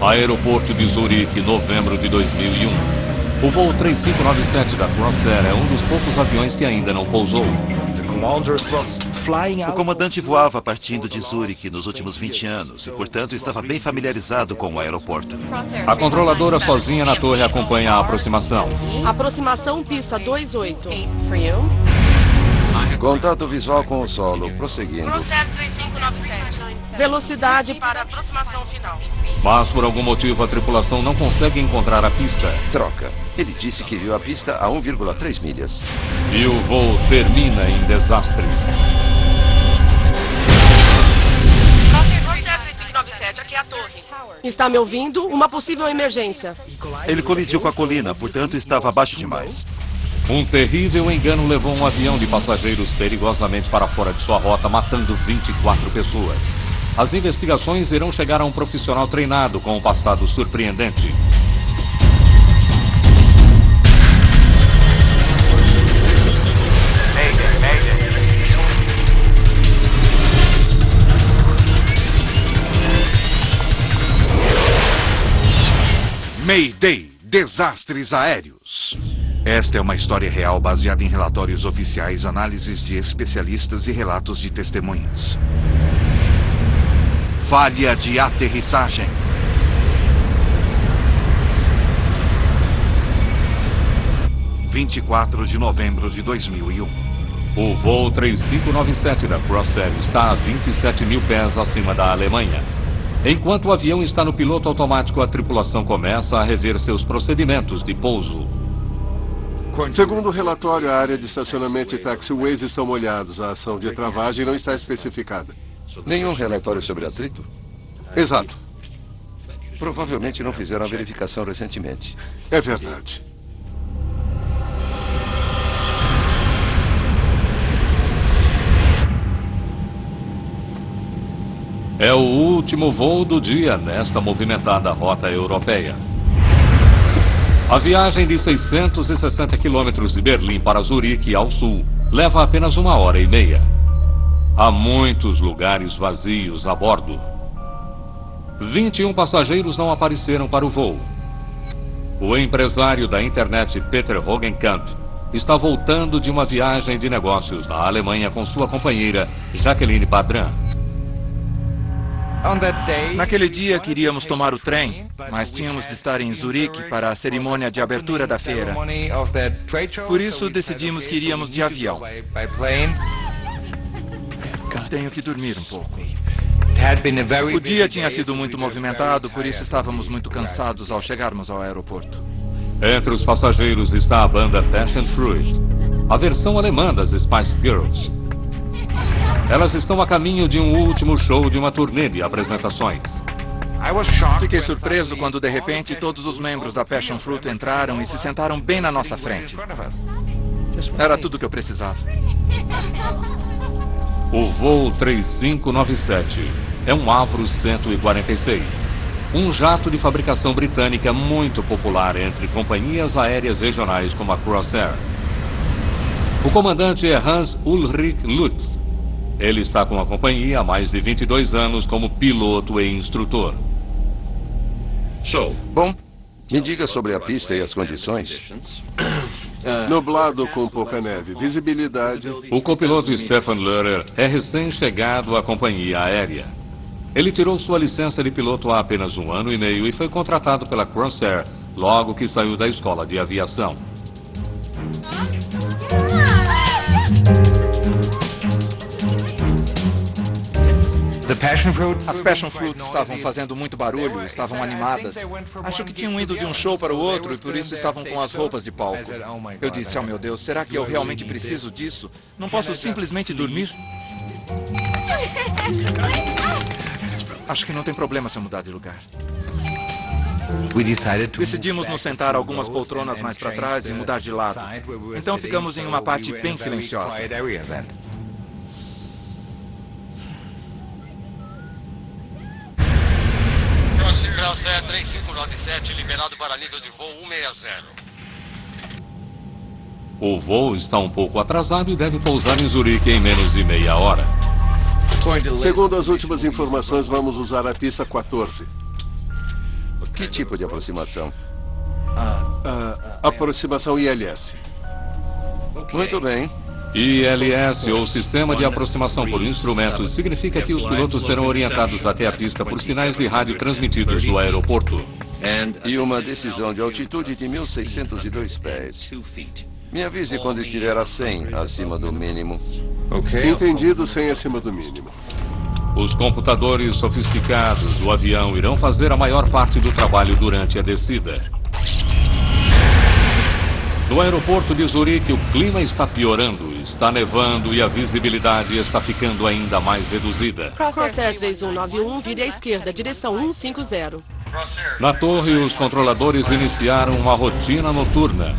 Aeroporto de Zurique, novembro de 2001. O voo 3597 da Crossair é um dos poucos aviões que ainda não pousou. O comandante voava partindo de Zurique nos últimos 20 anos e, portanto, estava bem familiarizado com o aeroporto. A controladora sozinha na torre acompanha a aproximação. Aproximação pista 28. Contato visual com o solo, prosseguindo. Processo 3597. Velocidade para aproximação final. Mas por algum motivo a tripulação não consegue encontrar a pista. Troca. Ele disse que viu a pista a 1,3 milhas. E o voo termina em desastre. Processo 3597, aqui é a torre. Está me ouvindo? Uma possível emergência. Ele colidiu com a colina, portanto, estava abaixo demais. Um terrível engano levou um avião de passageiros perigosamente para fora de sua rota, matando 24 pessoas. As investigações irão chegar a um profissional treinado com um passado surpreendente. Mayday, desastres aéreos. Esta é uma história real baseada em relatórios oficiais, análises de especialistas e relatos de testemunhas. Falha de aterrissagem. – 24 de novembro de 2001. O voo 3597 da Crossair está a 27 mil pés acima da Alemanha. Enquanto o avião está no piloto automático, a tripulação começa a rever seus procedimentos de pouso. Segundo o relatório, a área de estacionamento e taxiways estão molhados. A ação de travagem não está especificada. Nenhum relatório sobre atrito? Exato. Provavelmente não fizeram a verificação recentemente. É verdade. É o último voo do dia nesta movimentada rota europeia. A viagem de 660 quilômetros de Berlim para Zurique, ao sul, leva apenas 1h30. Há muitos lugares vazios a bordo. 21 passageiros não apareceram para o voo. O empresário da internet Peter Hogenkamp está voltando de uma viagem de negócios na Alemanha com sua companheira Jacqueline Badran. Naquele dia queríamos tomar o trem, mas tínhamos de estar em Zurique para a cerimônia de abertura da feira. Por isso decidimos que iríamos de avião. Tenho que dormir um pouco. O dia tinha sido muito movimentado, por isso estávamos muito cansados ao chegarmos ao aeroporto. Entre os passageiros está a banda Passion Fruit, a versão alemã das Spice Girls. Elas estão a caminho de um último show de uma turnê de apresentações. Fiquei surpreso quando, de repente, todos os membros da Passion Fruit entraram e se sentaram bem na nossa frente. Era tudo o que eu precisava. O voo 3597 é um Avro 146, um jato de fabricação britânica muito popular entre companhias aéreas regionais como a Crossair. O comandante é Hans Ulrich Lutz. Ele está com a companhia há mais de 22 anos como piloto e instrutor. Bom, me diga sobre a pista e as condições. Nublado com pouca neve. Visibilidade. O copiloto Stefan Löhrer é recém-chegado à companhia aérea. Ele tirou sua licença de piloto há apenas 1 ano e meio e foi contratado pela Crossair logo que saiu da escola de aviação. As Passion Fruit estavam fazendo muito barulho, estavam animadas. Acho que tinham ido de um show para o outro e por isso estavam com as roupas de palco. Eu disse, oh meu Deus, será que eu realmente preciso disso? Não posso simplesmente dormir? Acho que não tem problema se eu mudar de lugar. Decidimos nos sentar algumas poltronas mais para trás e mudar de lado. Então ficamos em uma parte bem silenciosa. Crossair 3597 liberado para nível de voo 160. O voo está um pouco atrasado e deve pousar em Zurique em menos de meia hora. Segundo as últimas informações, vamos usar a pista 14. Que tipo de aproximação? Aproximação ILS. Muito bem. ILS, ou Sistema de Aproximação por Instrumentos, significa que os pilotos serão orientados até a pista por sinais de rádio transmitidos do aeroporto. E uma decisão de altitude de 1.602 pés. Me avise quando estiver a 100 acima do mínimo. Entendido, 100 acima do mínimo. Os computadores sofisticados do avião irão fazer a maior parte do trabalho durante a descida. No aeroporto de Zurique, o clima está piorando, está nevando e a visibilidade está ficando ainda mais reduzida. Crossair 3191, vire à esquerda, direção 150. Na torre, os controladores iniciaram uma rotina noturna.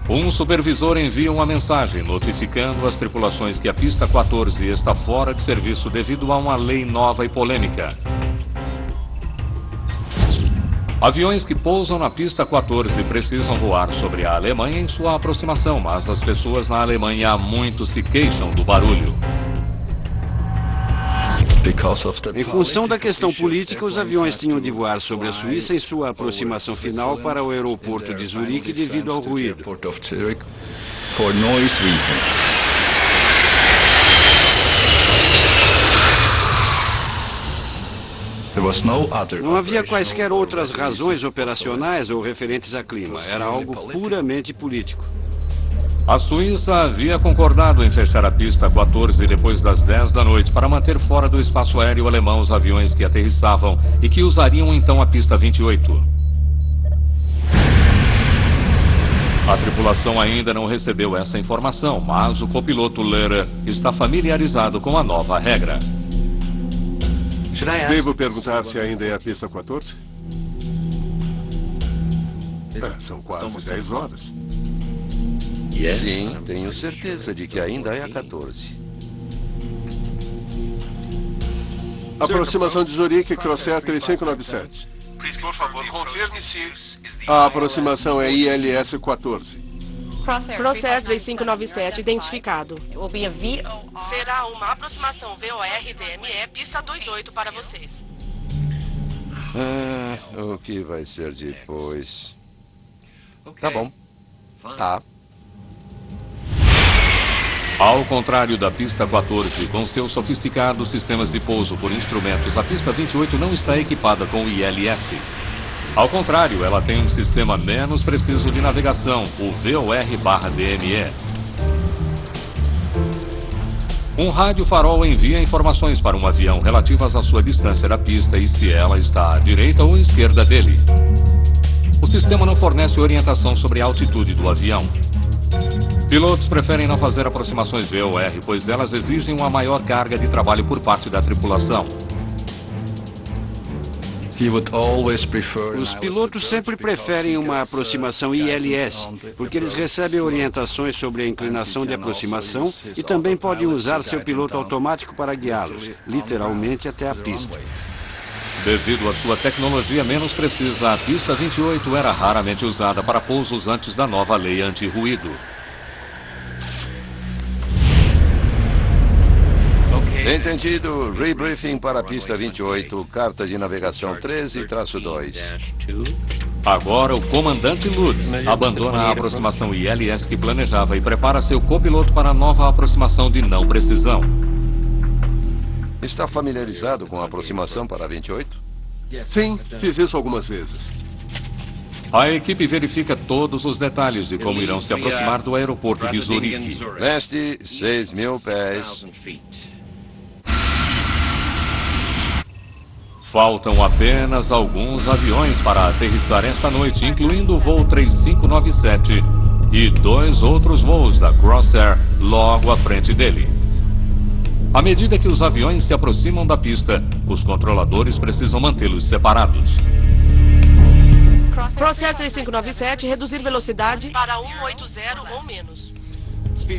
Um supervisor envia uma mensagem notificando as tripulações que a pista 14 está fora de serviço devido a uma lei nova e polêmica. Aviões que pousam na pista 14 precisam voar sobre a Alemanha em sua aproximação, mas as pessoas na Alemanha há muito se queixam do barulho. Em função da questão política, os aviões tinham de voar sobre a Suíça em sua aproximação final para o aeroporto de Zurique devido ao ruído. Não havia quaisquer outras razões operacionais ou referentes a clima. Era algo puramente político. A Suíça havia concordado em fechar a pista 14 depois das 10 da noite para manter fora do espaço aéreo alemão os aviões que aterrissavam e que usariam então a pista 28. A tripulação ainda não recebeu essa informação, mas o copiloto Lehrer está familiarizado com a nova regra. Devo perguntar se ainda é a pista 14? São quase 10 horas. Sim, tenho certeza de que ainda é a 14. Aproximação de Zurique, Crossair 3597. Por favor, confirme se a aproximação é ILS 14. Crossair 3597, identificado. Será uma aproximação VOR-DME, pista 28 para vocês. O que vai ser depois? Tá bom. Tá. Ao contrário da pista 14, com seus sofisticados sistemas de pouso por instrumentos, a pista 28 não está equipada com ILS. Ao contrário, ela tem um sistema menos preciso de navegação, o VOR/DME. Um rádio farol envia informações para um avião relativas à sua distância da pista e se ela está à direita ou à esquerda dele. O sistema não fornece orientação sobre a altitude do avião. Pilotos preferem não fazer aproximações VOR, pois elas exigem uma maior carga de trabalho por parte da tripulação. Os pilotos sempre preferem uma aproximação ILS, porque eles recebem orientações sobre a inclinação de aproximação e também podem usar seu piloto automático para guiá-los, literalmente até a pista. Devido à sua tecnologia menos precisa, a pista 28 era raramente usada para pousos antes da nova lei anti-ruído. Entendido. Rebriefing para a pista 28, carta de navegação 13-2. Agora o comandante Lutz abandona a aproximação ILS que planejava e prepara seu copiloto para a nova aproximação de não precisão. Está familiarizado com a aproximação para a 28? Sim, fiz isso algumas vezes. A equipe verifica todos os detalhes de como irão se aproximar do aeroporto de Zurique. Leste, 6.000 pés. Faltam apenas alguns aviões para aterrissar esta noite, incluindo o voo 3597 e 2 outros voos da Crossair logo à frente dele. À medida que os aviões se aproximam da pista, os controladores precisam mantê-los separados. Crossair 3597, reduzir velocidade para 180 ou menos.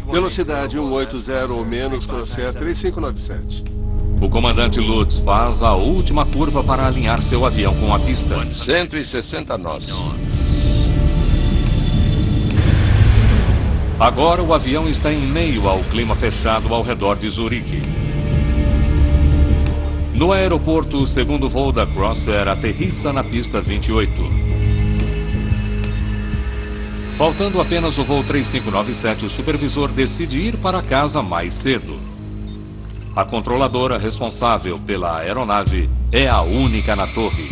Velocidade 180 ou menos, Crossair 3597. O comandante Lutz faz a última curva para alinhar seu avião com a pista. 160 nós. Agora o avião está em meio ao clima fechado ao redor de Zurique. No aeroporto, o segundo voo da Crossair aterrissa na pista 28. Faltando apenas o voo 3597, o supervisor decide ir para casa mais cedo. A controladora responsável pela aeronave é a única na torre.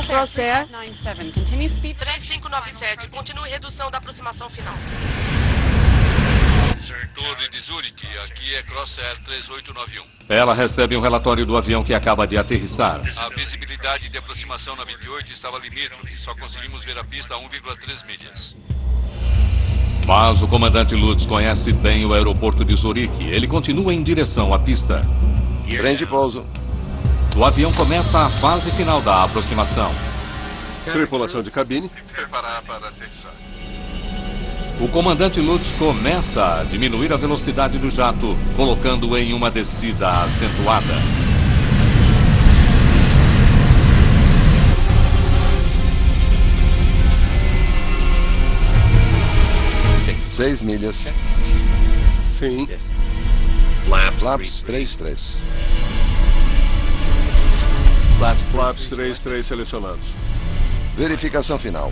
Crossair 3597. Continue redução da aproximação final. Torre de Zurich, aqui é Crossair 3891. Ela recebe um relatório do avião que acaba de aterrissar. A visibilidade de aproximação na 28 estava limítrofe, só conseguimos ver a pista a 1,3 milhas. Mas o comandante Lutz conhece bem o aeroporto de Zurique. Ele continua em direção à pista. Prende pouso. O avião começa a fase final da aproximação. Tripulação de cabine. Preparar para aterrissar. O comandante Lutz começa a diminuir a velocidade do jato, colocando-o em uma descida acentuada. Seis milhas. Sim. Flaps 33. Flaps 33 selecionados. Verificação final.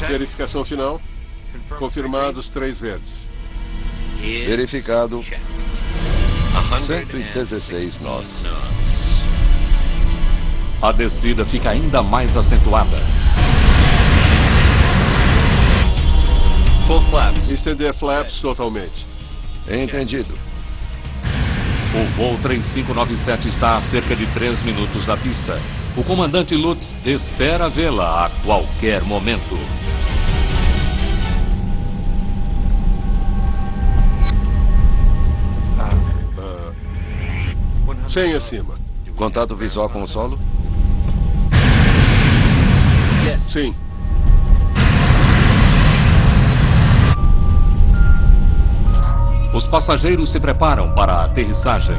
Verificação final. Confirmados 3 verdes. Verificado. 116 nós. A descida fica ainda mais acentuada. Estender flaps totalmente. Entendido. O voo 3597 está a cerca de 3 minutos da pista. O comandante Lutz espera vê-la a qualquer momento. Sem acima. Contato visual com o solo? Sim. Os passageiros se preparam para a aterrissagem.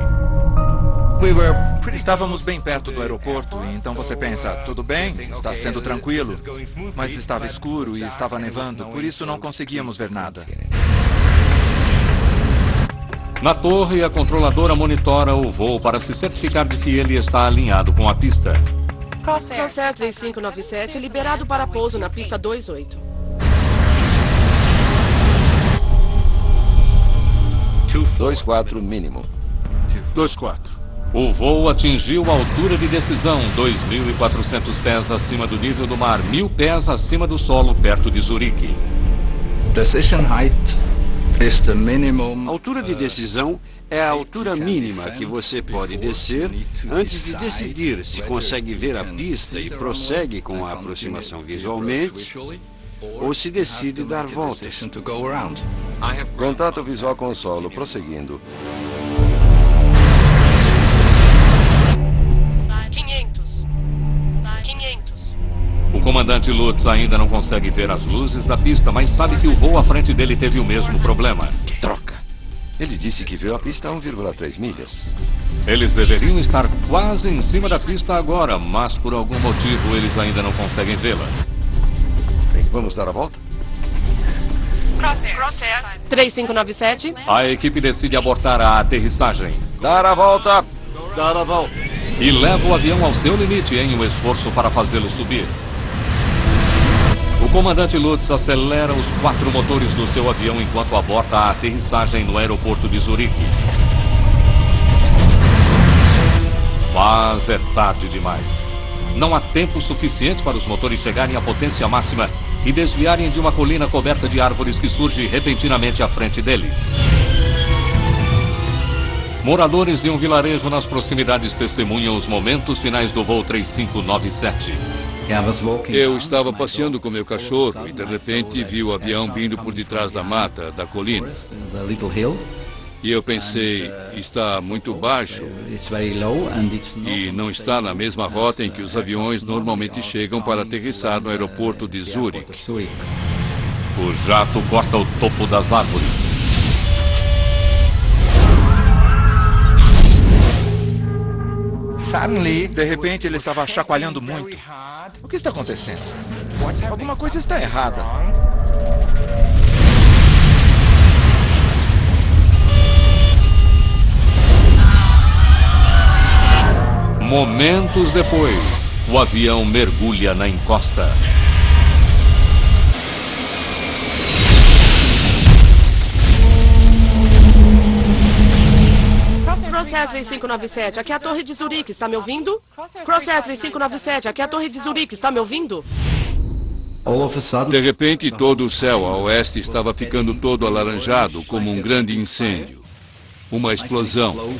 Estávamos bem perto do aeroporto, e então você pensa, tudo bem, está sendo tranquilo. Mas estava escuro e estava nevando, por isso não conseguíamos ver nada. Na torre, a controladora monitora o voo para se certificar de que ele está alinhado com a pista. Crossair 3597 liberado para pouso na pista 28. Dois 4 mínimo. 2-4. O voo atingiu a altura de decisão, 2.400 pés acima do nível do mar, 1.000 pés acima do solo, perto de Zurique. A altura de decisão é a altura mínima que você pode descer antes de decidir se consegue ver a pista e prossegue com a aproximação visualmente ou se decide dar voltas. Contato visual com o solo, prosseguindo. 500. O comandante Lutz ainda não consegue ver as luzes da pista, mas sabe que o voo à frente dele teve o mesmo problema. Troca. Ele disse que viu a pista a 1,3 milhas. Eles deveriam estar quase em cima da pista agora, mas por algum motivo eles ainda não conseguem vê-la. Vamos dar a volta? Crossair 3597. A equipe decide abortar a aterrissagem Dar a volta! Dar a volta. e leva o avião ao seu limite em um esforço para fazê-lo subir. O comandante Lutz acelera os 4 motores do seu avião enquanto aborta a aterrissagem no aeroporto de Zurique. Mas é tarde demais. Não há tempo suficiente para os motores chegarem à potência máxima e desviarem de uma colina coberta de árvores que surge repentinamente à frente deles. Moradores de um vilarejo nas proximidades testemunham os momentos finais do voo 3597. Eu estava passeando com meu cachorro e de repente vi o avião vindo por detrás da mata, da colina. E eu pensei, está muito baixo e não está na mesma rota em que os aviões normalmente chegam para aterrissar no aeroporto de Zurique. O jato corta o topo das árvores. De repente ele estava chacoalhando muito. O que está acontecendo? Alguma coisa está errada. Momentos depois, o avião mergulha na encosta. Crosshair 3597, aqui é a Torre de Zurique, está me ouvindo? Crosshair 3597, aqui é a Torre de Zurique, está me ouvindo? De repente, todo o céu a oeste estava ficando todo alaranjado, como um grande incêndio. Uma explosão.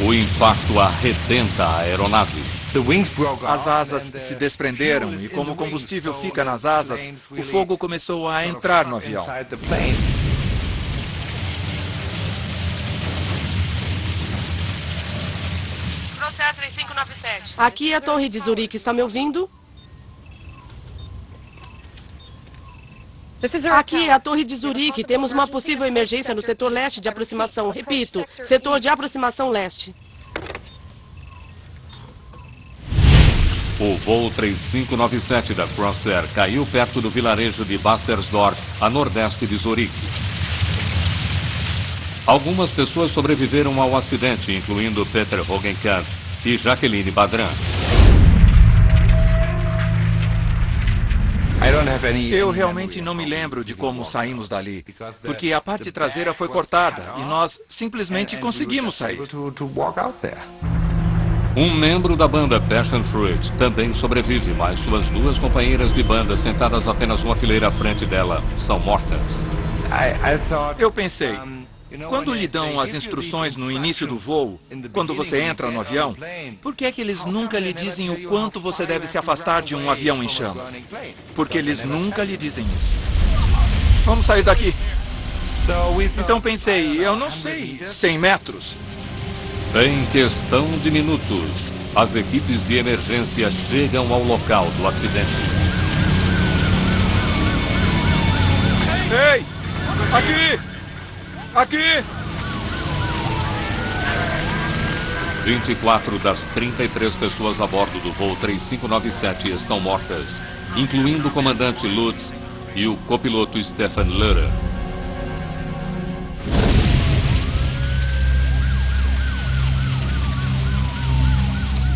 O impacto arrebenta a aeronave. As asas se desprenderam e, como o combustível fica nas asas, o fogo começou a entrar no avião. Crosshair 3597. Aqui é a Torre de Zurique, está me ouvindo? Aqui é a Torre de Zurique. Temos uma possível emergência no setor leste de aproximação. Repito, setor de aproximação leste. O voo 3597 da Crossair caiu perto do vilarejo de Bassersdorf, a nordeste de Zurique. Algumas pessoas sobreviveram ao acidente, incluindo Peter Hogenkamp e Jacqueline Badran. Eu realmente não me lembro de como saímos dali, porque a parte traseira foi cortada e nós simplesmente conseguimos sair. Um membro da banda Passion Fruit também sobrevive, mas suas duas companheiras de banda, sentadas apenas uma fileira à frente dela, são mortas. Eu pensei, quando lhe dão as instruções no início do voo, quando você entra no avião, por que é que eles nunca lhe dizem o quanto você deve se afastar de um avião em chamas? Porque eles nunca lhe dizem isso. Vamos sair daqui. Então pensei, eu não sei, 100 metros. Em questão de minutos, as equipes de emergência chegam ao local do acidente. Ei! Aqui! Aqui! 24 das 33 pessoas a bordo do voo 3597 estão mortas, incluindo o comandante Lutz e o copiloto Stefan Löhrer.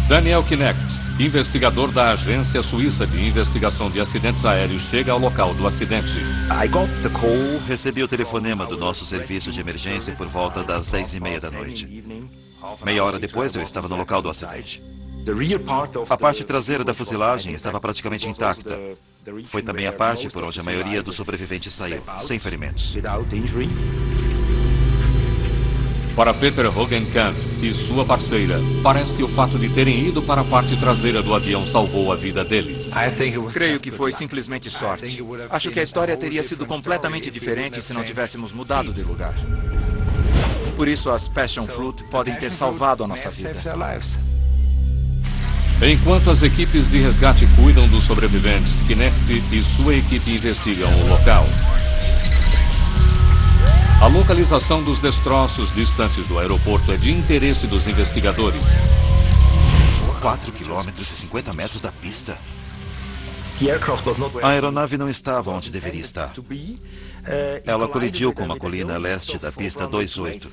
Daniel Knecht, investigador da Agência Suíça de Investigação de Acidentes Aéreos, chega ao local do acidente. Recebi o telefonema do nosso serviço de emergência por volta das 10h30 da noite. Meia hora depois, eu estava no local do acidente. A parte traseira da fuselagem estava praticamente intacta. Foi também a parte por onde a maioria dos sobreviventes saiu, sem ferimentos. Para Peter Hogenkamp e sua parceira, parece que o fato de terem ido para a parte traseira do avião salvou a vida deles. Creio que foi simplesmente sorte. Acho que a história teria sido completamente diferente se não tivéssemos mudado de lugar. Por isso as Passion Fruit podem ter salvado a nossa vida. Enquanto as equipes de resgate cuidam dos sobreviventes, Knecht e sua equipe investigam o local. A localização dos destroços distantes do aeroporto é de interesse dos investigadores. 4 quilômetros e 50 metros da pista. A aeronave não estava onde deveria estar. Ela colidiu com uma colina a leste da pista 28.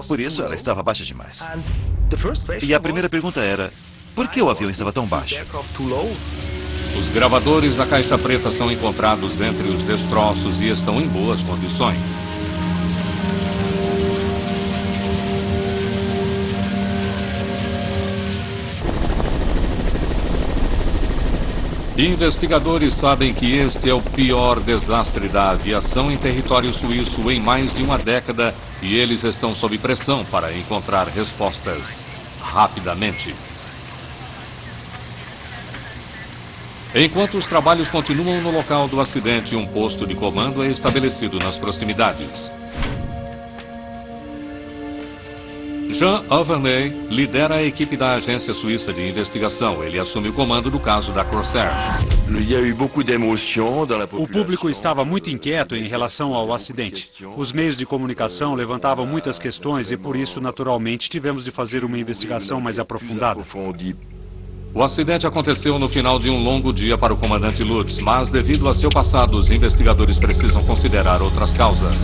Por isso, ela estava baixa demais. E a primeira pergunta era, por que o avião estava tão baixo? Os gravadores da caixa preta são encontrados entre os destroços e estão em boas condições. Investigadores sabem que este é o pior desastre da aviação em território suíço em mais de uma década e eles estão sob pressão para encontrar respostas rapidamente. Enquanto os trabalhos continuam no local do acidente, um posto de comando é estabelecido nas proximidades. Jean Avenay lidera a equipe da Agência Suíça de Investigação. Ele assume o comando do caso da Crossair. O público estava muito inquieto em relação ao acidente. Os meios de comunicação levantavam muitas questões e, por isso, naturalmente, tivemos de fazer uma investigação mais aprofundada. O acidente aconteceu no final de um longo dia para o comandante Lutz, mas devido a seu passado, os investigadores precisam considerar outras causas.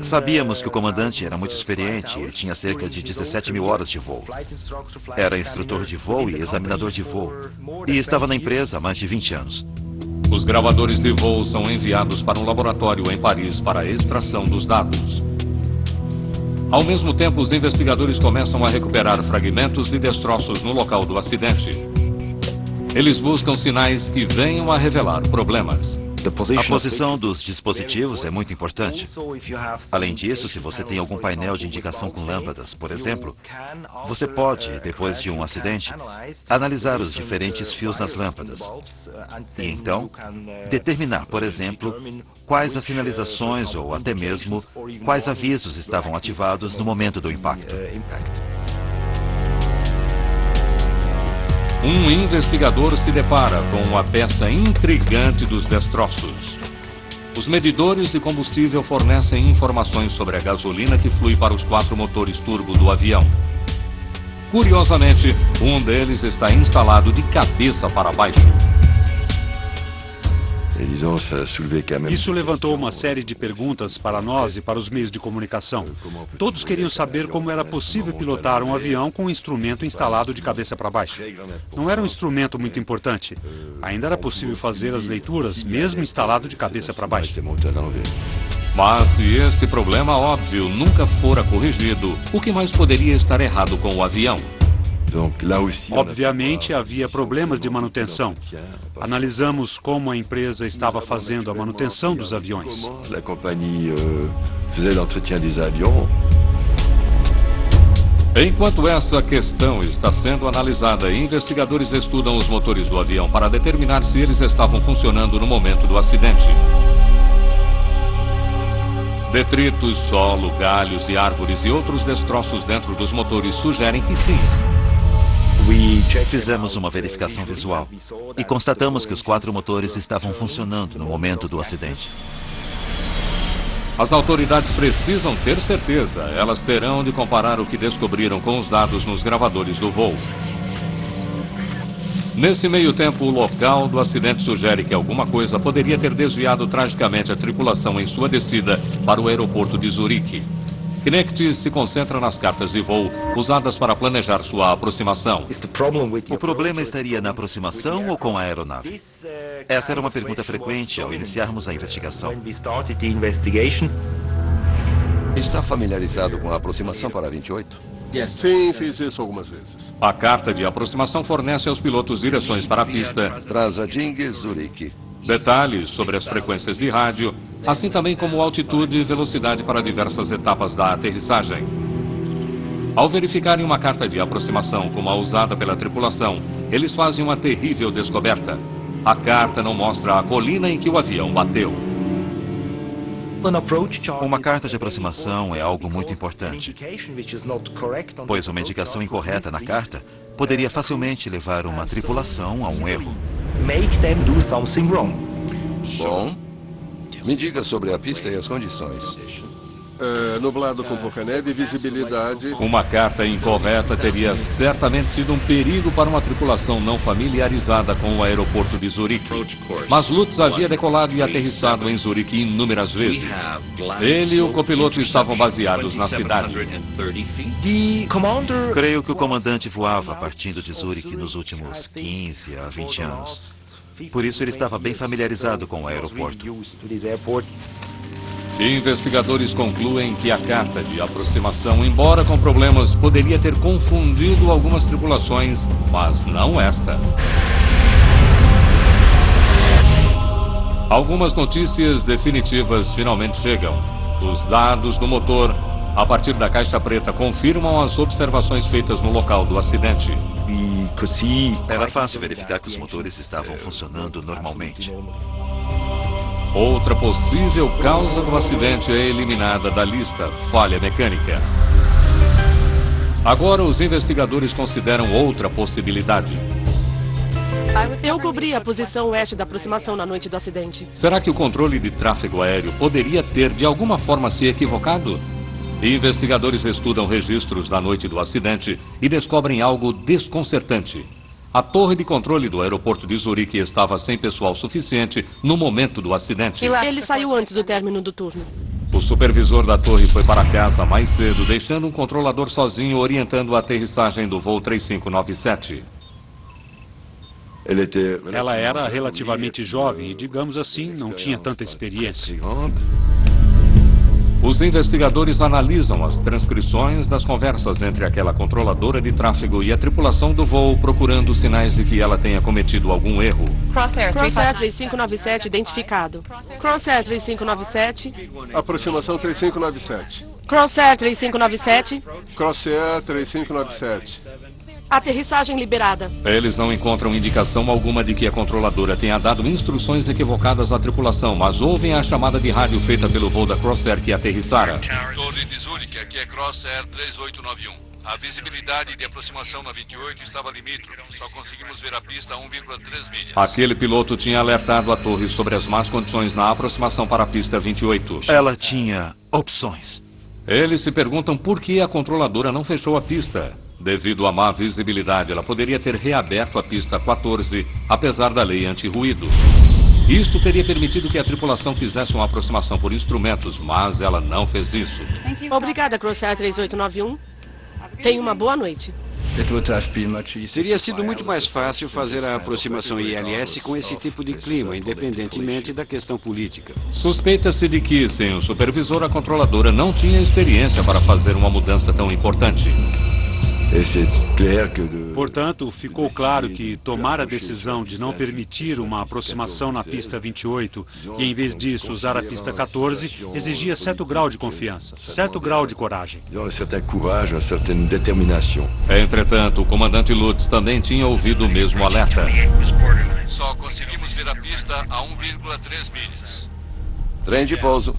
Sabíamos que o comandante era muito experiente. Ele tinha cerca de 17 mil horas de voo. Era instrutor de voo e examinador de voo. E estava na empresa há mais de 20 anos. Os gravadores de voo são enviados para um laboratório em Paris para a extração dos dados. Ao mesmo tempo, os investigadores começam a recuperar fragmentos e destroços no local do acidente. Eles buscam sinais que venham a revelar problemas. A posição dos dispositivos é muito importante. Além disso, se você tem algum painel de indicação com lâmpadas, por exemplo, você pode, depois de um acidente, analisar os diferentes fios nas lâmpadas. E então, determinar, por exemplo, quais as sinalizações ou até mesmo quais avisos estavam ativados no momento do impacto. Um investigador se depara com a peça intrigante dos destroços. Os medidores de combustível fornecem informações sobre a gasolina que flui para os 4 motores turbo do avião. Curiosamente, um deles está instalado de cabeça para baixo. Isso levantou uma série de perguntas para nós e para os meios de comunicação. Todos queriam saber como era possível pilotar um avião com um instrumento instalado de cabeça para baixo. Não era um instrumento muito importante. Ainda era possível fazer as leituras, mesmo instalado de cabeça para baixo. Mas se este problema óbvio nunca fora corrigido, o que mais poderia estar errado com o avião? Obviamente havia problemas de manutenção. Analisamos como a empresa estava fazendo a manutenção dos aviões. Enquanto essa questão está sendo analisada, investigadores estudam os motores do avião para determinar se eles estavam funcionando no momento do acidente. Detritos, solo, galhos e árvores e outros destroços dentro dos motores sugerem que sim. Fizemos uma verificação visual e constatamos que os 4 motores estavam funcionando no momento do acidente. As autoridades precisam ter certeza. Elas terão de comparar o que descobriram com os dados nos gravadores do voo. Nesse meio tempo, o local do acidente sugere que alguma coisa poderia ter desviado tragicamente a tripulação em sua descida para o aeroporto de Zurique. Knecht se concentra nas cartas de voo usadas para planejar sua aproximação. O problema estaria na aproximação ou com a aeronave? Essa era uma pergunta frequente ao iniciarmos a investigação. Está familiarizado com a aproximação para 28? Sim, fiz isso algumas vezes. A carta de aproximação fornece aos pilotos direções para a pista, Trasading, Zurique. detalhes sobre as frequências de rádio, assim também como altitude e velocidade para diversas etapas da aterrissagem. Ao verificarem uma carta de aproximação como a usada pela tripulação, eles fazem uma terrível descoberta. A carta não mostra a colina em que o avião bateu. Uma carta de aproximação é algo muito importante, pois uma indicação incorreta na carta poderia facilmente levar uma tripulação a um erro. Bom, me diga sobre a pista e as condições. Nublado com pouca neve e visibilidade. Uma carta incorreta teria certamente sido um perigo para uma tripulação não familiarizada com o aeroporto de Zurique. Mas Lutz havia decolado e aterrissado em Zurique inúmeras vezes. Ele e o copiloto estavam baseados na cidade. Creio que o comandante voava partindo de Zurique nos últimos 15 a 20 anos. Por isso ele estava bem familiarizado com o aeroporto. Investigadores concluem que a carta de aproximação, embora com problemas, poderia ter confundido algumas tripulações, mas não esta. Algumas notícias definitivas finalmente chegam. Os dados do motor, a partir da caixa preta, confirmam as observações feitas no local do acidente. Era fácil verificar que os motores estavam funcionando normalmente. Outra possível causa do acidente é eliminada da lista, falha mecânica. Agora os investigadores consideram outra possibilidade. Eu cobri a posição oeste da aproximação na noite do acidente. Será que o controle de tráfego aéreo poderia ter de alguma forma se equivocado? Investigadores estudam registros da noite do acidente e descobrem algo desconcertante. A torre de controle do aeroporto de Zurique estava sem pessoal suficiente no momento do acidente. Ele saiu antes do término do turno. O supervisor da torre foi para casa mais cedo, deixando um controlador sozinho orientando a aterrissagem do voo 3597. Ela era relativamente jovem e, digamos assim, não tinha tanta experiência. Os investigadores analisam as transcrições das conversas entre aquela controladora de tráfego e a tripulação do voo, procurando sinais de que ela tenha cometido algum erro. Crosshair 3597 identificado. Crosshair 3597. Aproximação 3597. Crosshair 3597. Crosshair 3597. Aterrissagem liberada. Eles não encontram indicação alguma de que a controladora tenha dado instruções equivocadas à tripulação, mas ouvem a chamada de rádio feita pelo voo da Crosshair que aterrissara. Torre de Zurique, aqui é Crosshair 3891. A visibilidade de aproximação na 28 estava limítrofe. Só conseguimos ver a pista a 1,3 milhas. Aquele piloto tinha alertado a torre sobre as más condições na aproximação para a pista 28. Ela tinha opções. Eles se perguntam por que a controladora não fechou a pista. Devido à má visibilidade, ela poderia ter reaberto a pista 14, apesar da lei anti-ruído. Isto teria permitido que a tripulação fizesse uma aproximação por instrumentos, mas ela não fez isso. Obrigada, Crosshair 3891. Tenha uma boa noite. Teria sido muito mais fácil fazer a aproximação ILS com esse tipo de clima, independentemente da questão política. Suspeita-se de que, sem o supervisor, a controladora não tinha experiência para fazer uma mudança tão importante. Portanto, ficou claro que tomar a decisão de não permitir uma aproximação na pista 28 e, em vez disso, usar a pista 14, exigia certo grau de confiança, certo grau de coragem. Entretanto, o comandante Lutz também tinha ouvido o mesmo alerta. Só conseguimos ver a pista a 1,3 milhas. Trem de pouso.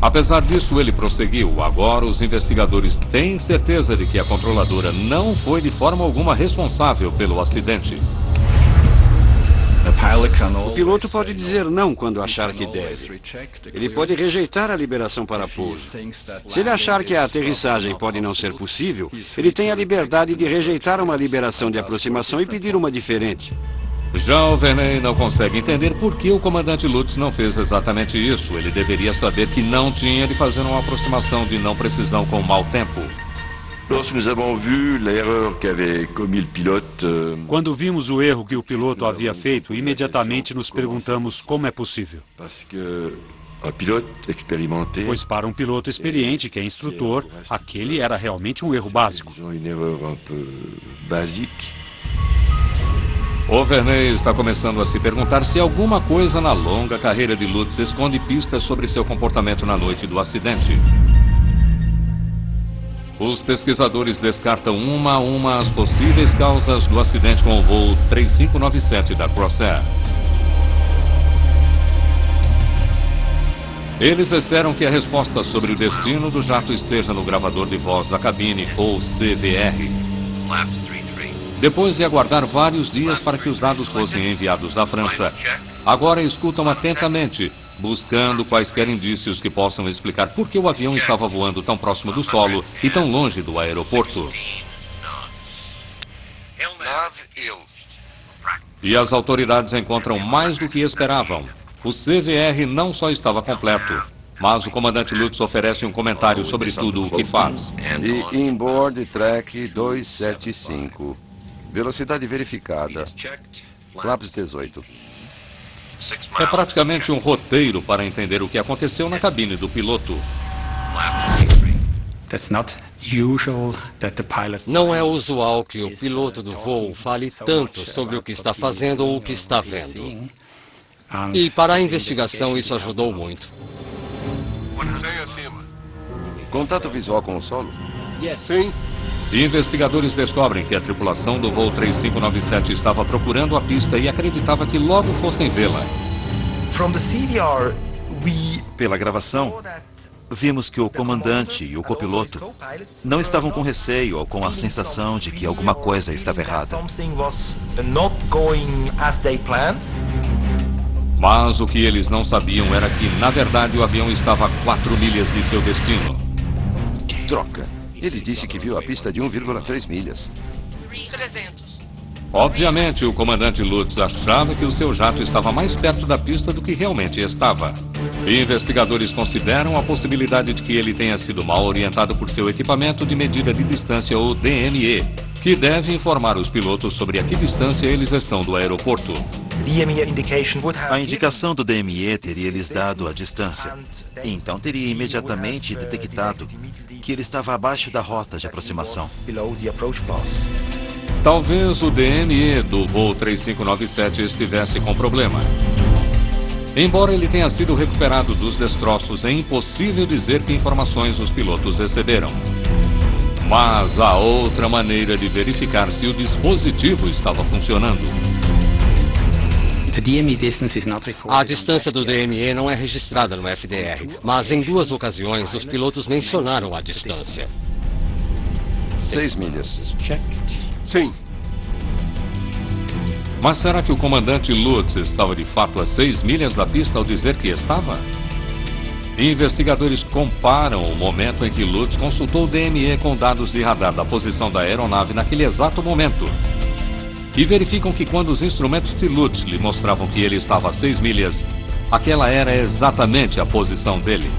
Apesar disso, ele prosseguiu. Agora, os investigadores têm certeza de que a controladora não foi de forma alguma responsável pelo acidente. O piloto pode dizer não quando achar que deve. Ele pode rejeitar a liberação para pouso. Se ele achar que a aterrissagem pode não ser possível, ele tem a liberdade de rejeitar uma liberação de aproximação e pedir uma diferente. Já o Verney não consegue entender por que o comandante Lutz não fez exatamente isso. Ele deveria saber que não tinha de fazer uma aproximação de não precisão com mau tempo. Quando vimos o erro que o piloto havia feito, imediatamente nos perguntamos como é possível. Pois para um piloto experiente, que é instrutor, aquele era realmente um erro básico. O Verney está começando a se perguntar se alguma coisa na longa carreira de Lutz esconde pistas sobre seu comportamento na noite do acidente. Os pesquisadores descartam uma a uma as possíveis causas do acidente com o voo 3597 da Crosshair. Eles esperam que a resposta sobre o destino do jato esteja no gravador de voz da cabine, ou CVR. Depois de aguardar vários dias para que os dados fossem enviados da França, agora escutam atentamente, buscando quaisquer indícios que possam explicar por que o avião estava voando tão próximo do solo e tão longe do aeroporto. E as autoridades encontram mais do que esperavam. O CVR não só estava completo, mas o comandante Lutz oferece um comentário sobre tudo o que faz. E inboard track 275. Velocidade verificada. Flaps 18. É praticamente um roteiro para entender o que aconteceu na cabine do piloto. Não é usual que o piloto do voo fale tanto sobre o que está fazendo ou o que está vendo. E para a investigação isso ajudou muito. Contato visual com o solo? Sim. Investigadores descobrem que a tripulação do voo 3597 estava procurando a pista e acreditava que logo fossem vê-la. Pela gravação, vimos que o comandante e o copiloto não estavam com receio ou com a sensação de que alguma coisa estava errada. Mas o que eles não sabiam era que, na verdade, o avião estava a 4 milhas de seu destino. Droga! Ele disse que viu a pista de 1,3 milhas. 300. Obviamente, o comandante Lutz achava que o seu jato estava mais perto da pista do que realmente estava. E investigadores consideram a possibilidade de que ele tenha sido mal orientado por seu equipamento de medida de distância, ou DME, que deve informar os pilotos sobre a que distância eles estão do aeroporto. A indicação do DME teria lhes dado a distância. Então teria imediatamente detectado que ele estava abaixo da rota de aproximação. Talvez o DME do voo 3597 estivesse com problema. Embora ele tenha sido recuperado dos destroços, é impossível dizer que informações os pilotos receberam. Mas há outra maneira de verificar se o dispositivo estava funcionando. A distância do DME não é registrada no FDR, mas em 2 ocasiões os pilotos mencionaram a distância. 6 milhas. Sim. Mas será que o comandante Lutz estava de fato a 6 milhas da pista ao dizer que estava? Investigadores comparam o momento em que Lutz consultou o DME com dados de radar da posição da aeronave naquele exato momento. E verificam que quando os instrumentos de Lutz lhe mostravam que ele estava a 6 milhas, aquela era exatamente a posição dele.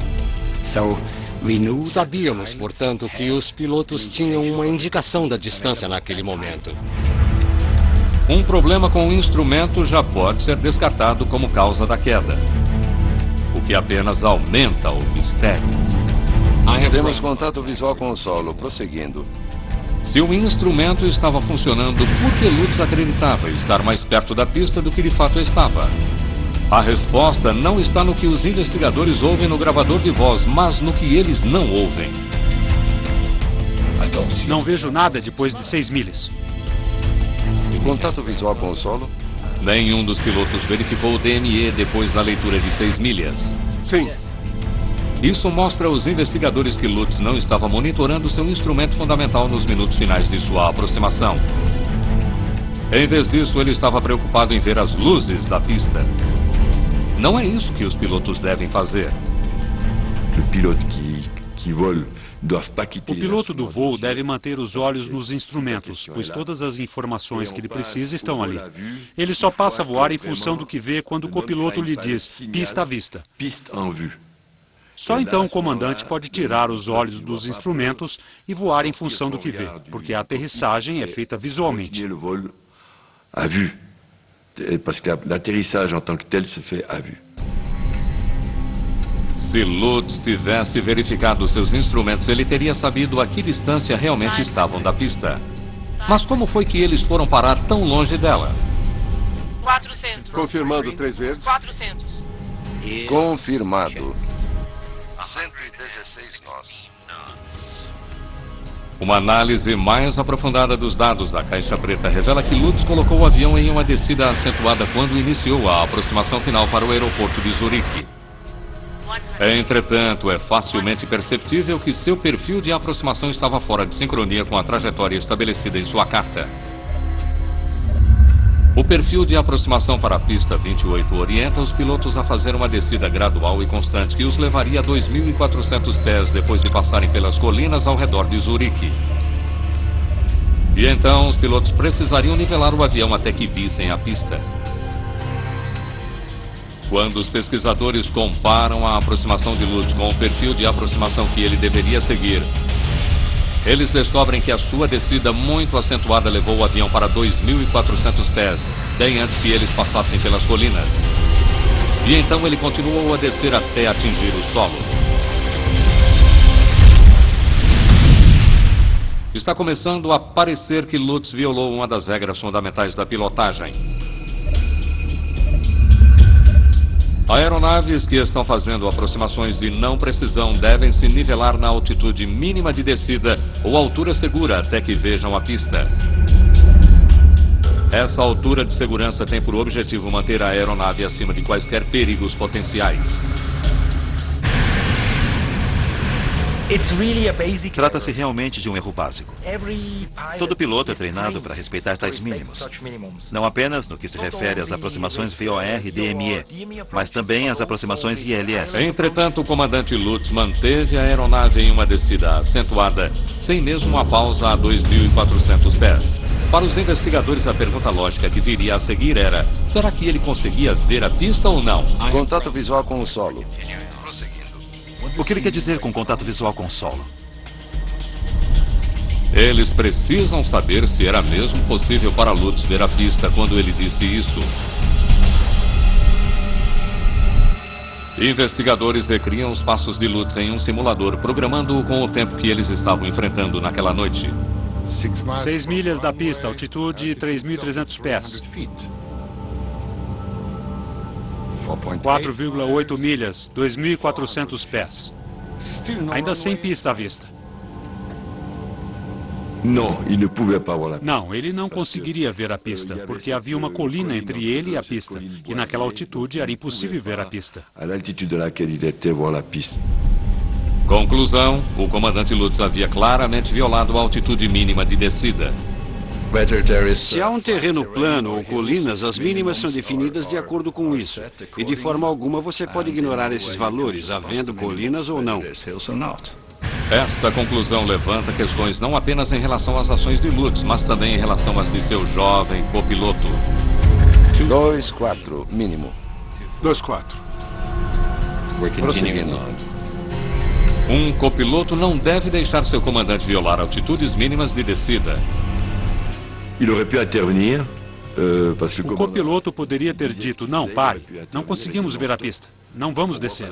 Sabíamos, portanto, que os pilotos tinham uma indicação da distância naquele momento. Um problema com o instrumento já pode ser descartado como causa da queda, o que apenas aumenta o mistério. Temos contato visual com o solo, prosseguindo. Se o instrumento estava funcionando, por que Lutz acreditava estar mais perto da pista do que de fato estava? A resposta não está no que os investigadores ouvem no gravador de voz, mas no que eles não ouvem. Não vejo nada depois de 6 milhas. Contato visual com o solo? Nenhum dos pilotos verificou o DME depois da leitura de 6 milhas. Sim. Isso mostra aos investigadores que Lutz não estava monitorando seu instrumento fundamental nos minutos finais de sua aproximação. Em vez disso, ele estava preocupado em ver as luzes da pista. Não é isso que os pilotos devem fazer. O piloto do voo deve manter os olhos nos instrumentos, pois todas as informações que ele precisa estão ali. Ele só passa a voar em função do que vê quando o copiloto lhe diz pista à vista. Só então o comandante pode tirar os olhos dos instrumentos e voar em função do que vê, porque a aterrissagem é feita visualmente. Parce que l'atterrissage en tant que tel se fait à vue. Se Lutz tivesse verificado seus instrumentos, ele teria sabido a que distância realmente estavam da pista. Mas como foi que eles foram parar tão longe dela? 400. Confirmando 3 vezes. 400. Confirmado. 116 nós. Uma análise mais aprofundada dos dados da caixa preta revela que Lutz colocou o avião em uma descida acentuada quando iniciou a aproximação final para o aeroporto de Zurique. Entretanto, é facilmente perceptível que seu perfil de aproximação estava fora de sincronia com a trajetória estabelecida em sua carta. O perfil de aproximação para a pista 28 orienta os pilotos a fazer uma descida gradual e constante que os levaria a 2.400 pés depois de passarem pelas colinas ao redor de Zurique. E então os pilotos precisariam nivelar o avião até que vissem a pista. Quando os pesquisadores comparam a aproximação de Lutz com o perfil de aproximação que ele deveria seguir, eles descobrem que a sua descida muito acentuada levou o avião para 2.400 pés, bem antes que eles passassem pelas colinas. E então ele continuou a descer até atingir o solo. Está começando a parecer que Lutz violou uma das regras fundamentais da pilotagem. Aeronaves que estão fazendo aproximações de não precisão devem se nivelar na altitude mínima de descida ou altura segura até que vejam a pista. Essa altura de segurança tem por objetivo manter a aeronave acima de quaisquer perigos potenciais. Trata-se realmente de um erro básico. Todo piloto é treinado para respeitar tais mínimos. Não apenas no que se refere às aproximações VOR e DME, mas também às aproximações ILS. Entretanto, o comandante Lutz manteve a aeronave em uma descida acentuada, sem mesmo uma pausa a 2.400 pés. Para os investigadores, a pergunta lógica que viria a seguir era: será que ele conseguia ver a pista ou não? Contato visual com o solo. O que ele quer dizer com contato visual com o solo? Eles precisam saber se era mesmo possível para Lutz ver a pista quando ele disse isso. Investigadores recriam os passos de Lutz em um simulador, programando-o com o tempo que eles estavam enfrentando naquela noite. 6 milhas da pista, altitude 3.300 pés. 4,8 milhas, 2.400 pés. Ainda sem pista à vista. Não, ele não conseguiria ver a pista, porque havia uma colina entre ele e a pista. E naquela altitude era impossível ver a pista. Conclusão: o comandante Lutz havia claramente violado a altitude mínima de descida. Se há um terreno plano ou colinas, as mínimas são definidas de acordo com isso. E de forma alguma você pode ignorar esses valores, havendo colinas ou não. Esta conclusão levanta questões não apenas em relação às ações de Lutz, mas também em relação às de seu jovem copiloto. 2,4 mínimo. 2,4. Prosseguindo. Um copiloto não deve deixar seu comandante violar altitudes mínimas de descida. O copiloto poderia ter dito: não, pare, não conseguimos ver a pista, não vamos descer.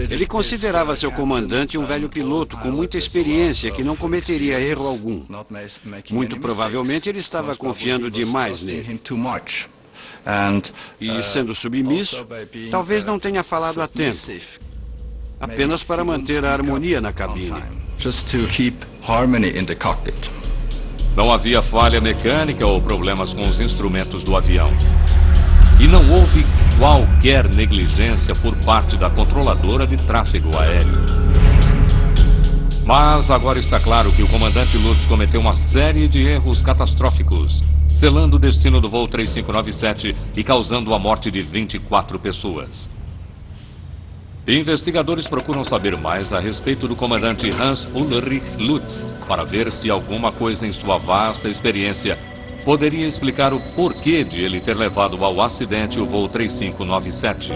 Ele considerava seu comandante um velho piloto com muita experiência que não cometeria erro algum. Muito provavelmente ele estava confiando demais nele. E sendo submisso, talvez não tenha falado a tempo, apenas para manter a harmonia na cabine. Não havia falha mecânica ou problemas com os instrumentos do avião. E não houve qualquer negligência por parte da controladora de tráfego aéreo. Mas agora está claro que o comandante Lutz cometeu uma série de erros catastróficos, selando o destino do voo 3597 e causando a morte de 24 pessoas. Investigadores procuram saber mais a respeito do comandante Hans Ulrich Lutz, para ver se alguma coisa em sua vasta experiência poderia explicar o porquê de ele ter levado ao acidente o voo 3597.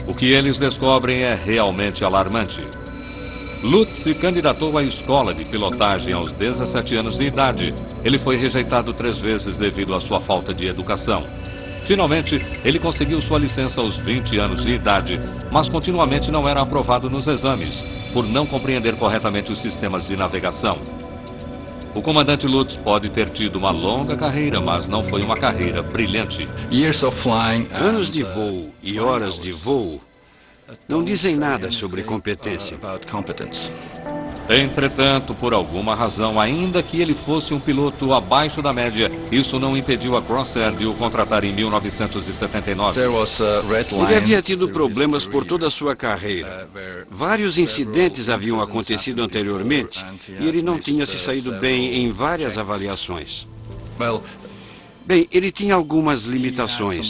O que eles descobrem é realmente alarmante. Lutz se candidatou à escola de pilotagem aos 17 anos de idade. Ele foi rejeitado 3 vezes devido à sua falta de educação. Finalmente, ele conseguiu sua licença aos 20 anos de idade, mas continuamente não era aprovado nos exames, por não compreender corretamente os sistemas de navegação. O comandante Lutz pode ter tido uma longa carreira, mas não foi uma carreira brilhante. Anos de voo e horas de voo não dizem nada sobre competência. Entretanto, por alguma razão, ainda que ele fosse um piloto abaixo da média, isso não impediu a Crossair de o contratar em 1979. Ele havia tido problemas por toda a sua carreira. Vários incidentes haviam acontecido anteriormente e ele não tinha se saído bem em várias avaliações. Bem, ele tinha algumas limitações.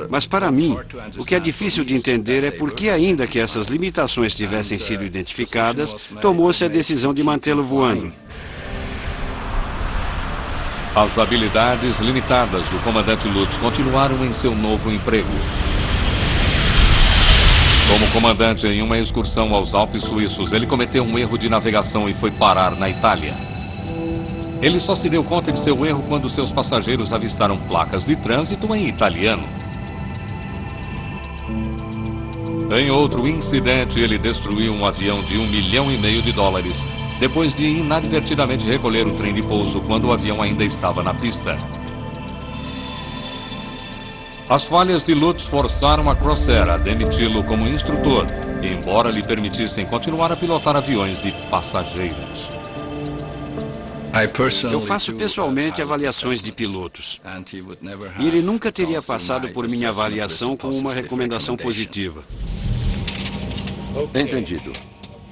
Mas para mim, o que é difícil de entender é por que, ainda que essas limitações tivessem sido identificadas, tomou-se a decisão de mantê-lo voando. As habilidades limitadas do comandante Lutz continuaram em seu novo emprego. Como comandante em uma excursão aos Alpes suíços, ele cometeu um erro de navegação e foi parar na Itália. Ele só se deu conta de seu erro quando seus passageiros avistaram placas de trânsito em italiano. Em outro incidente, ele destruiu um avião de $1,5 milhão, depois de inadvertidamente recolher o trem de pouso quando o avião ainda estava na pista. As falhas de Lutz forçaram a Crossair a demiti-lo como instrutor, embora lhe permitissem continuar a pilotar aviões de passageiros. Eu faço pessoalmente avaliações de pilotos. E ele nunca teria passado por minha avaliação com uma recomendação positiva. Entendido.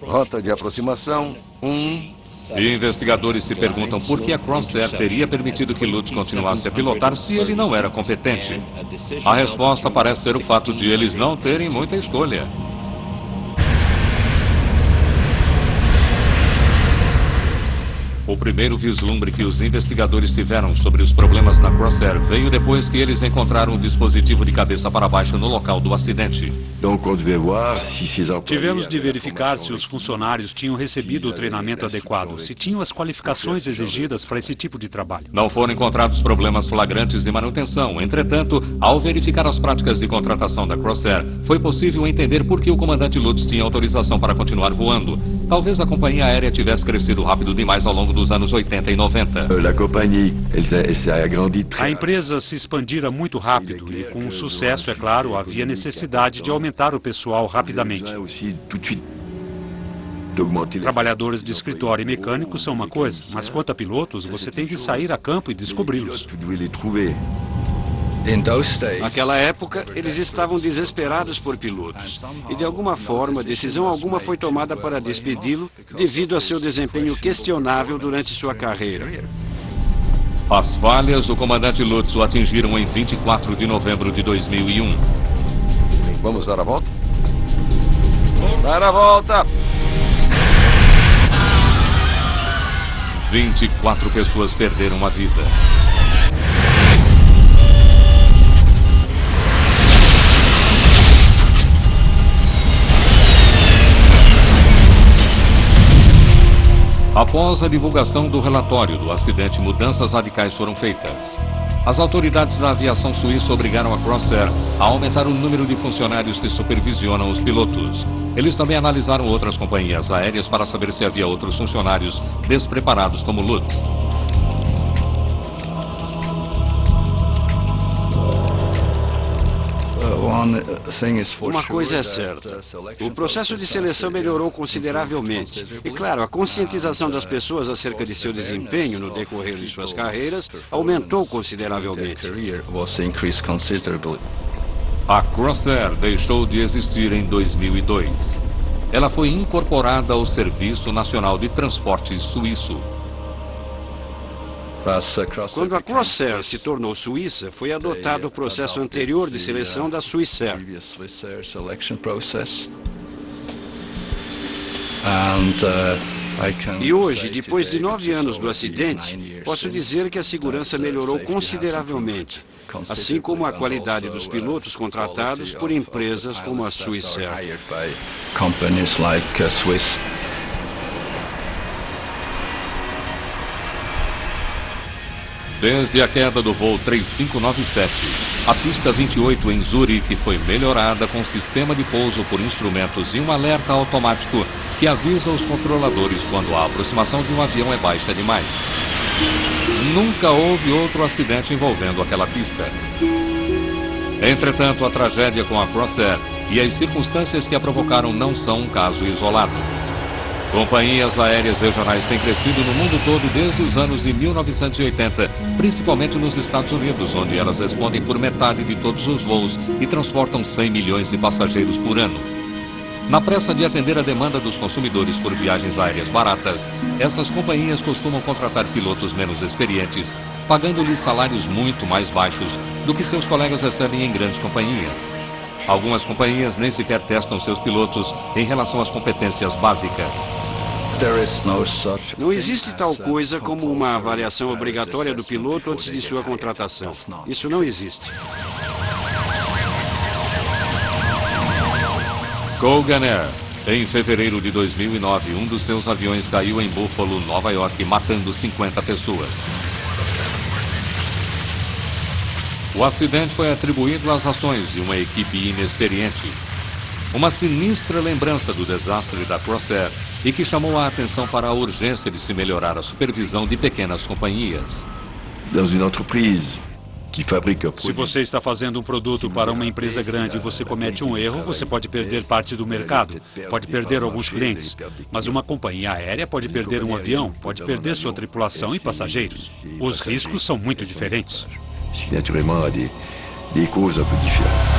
Rota de aproximação 1. E investigadores se perguntam por que a Crossair teria permitido que Lutz continuasse a pilotar se ele não era competente. A resposta parece ser o fato de eles não terem muita escolha. O primeiro vislumbre que os investigadores tiveram sobre os problemas na Crossair veio depois que eles encontraram o dispositivo de cabeça para baixo no local do acidente. Tivemos de verificar se os funcionários tinham recebido o treinamento adequado, se tinham as qualificações exigidas para esse tipo de trabalho. Não foram encontrados problemas flagrantes de manutenção. Entretanto, ao verificar as práticas de contratação da Crossair, foi possível entender por que o comandante Lutz tinha autorização para continuar voando. Talvez a companhia aérea tivesse crescido rápido demais ao longo dos anos 80 e 90. A empresa se expandira muito rápido e, com o sucesso, é claro, havia necessidade de aumentar o pessoal rapidamente. Trabalhadores de escritório e mecânicos são uma coisa, mas quanto a pilotos, você tem que sair a campo e descobri-los. Naquela época, eles estavam desesperados por pilotos. E de alguma forma, decisão alguma foi tomada para despedi-lo devido a seu desempenho questionável durante sua carreira. As falhas do comandante Lutz o atingiram em 24 de novembro de 2001. Vamos dar a volta? Dar a volta! 24 pessoas perderam a vida. Após a divulgação do relatório do acidente, mudanças radicais foram feitas. As autoridades da aviação suíça obrigaram a Crossair a aumentar o número de funcionários que supervisionam os pilotos. Eles também analisaram outras companhias aéreas para saber se havia outros funcionários despreparados como Lutz. Uma coisa é certa, o processo de seleção melhorou consideravelmente. E claro, a conscientização das pessoas acerca de seu desempenho no decorrer de suas carreiras aumentou consideravelmente. A Crossair deixou de existir em 2002. Ela foi incorporada ao Serviço Nacional de Transporte Suíço. Quando a Crossair se tornou suíça, foi adotado o processo anterior de seleção da Swissair. E hoje, depois de 9 anos do acidente, posso dizer que a segurança melhorou consideravelmente, assim como a qualidade dos pilotos contratados por empresas como a Swissair. Desde a queda do voo 3597, a pista 28 em Zurique foi melhorada com sistema de pouso por instrumentos e um alerta automático que avisa os controladores quando a aproximação de um avião é baixa demais. Nunca houve outro acidente envolvendo aquela pista. Entretanto, a tragédia com a Crossair e as circunstâncias que a provocaram não são um caso isolado. Companhias aéreas regionais têm crescido no mundo todo desde os anos de 1980, principalmente nos Estados Unidos, onde elas respondem por metade de todos os voos e transportam 100 milhões de passageiros por ano. Na pressa de atender a demanda dos consumidores por viagens aéreas baratas, essas companhias costumam contratar pilotos menos experientes, pagando-lhes salários muito mais baixos do que seus colegas recebem em grandes companhias. Algumas companhias nem sequer testam seus pilotos em relação às competências básicas. Não existe tal coisa como uma avaliação obrigatória do piloto antes de sua contratação. Isso não existe. Colgan Air. Em fevereiro de 2009, um dos seus aviões caiu em Buffalo, Nova York, matando 50 pessoas. O acidente foi atribuído às ações de uma equipe inexperiente. Uma sinistra lembrança do desastre da Crossair e que chamou a atenção para a urgência de se melhorar a supervisão de pequenas companhias. Se você está fazendo um produto para uma empresa grande e você comete um erro, você pode perder parte do mercado, pode perder alguns clientes. Mas uma companhia aérea pode perder um avião, pode perder sua tripulação e passageiros. Os riscos são muito diferentes. Ce qui naturellement a des causes un peu différentes.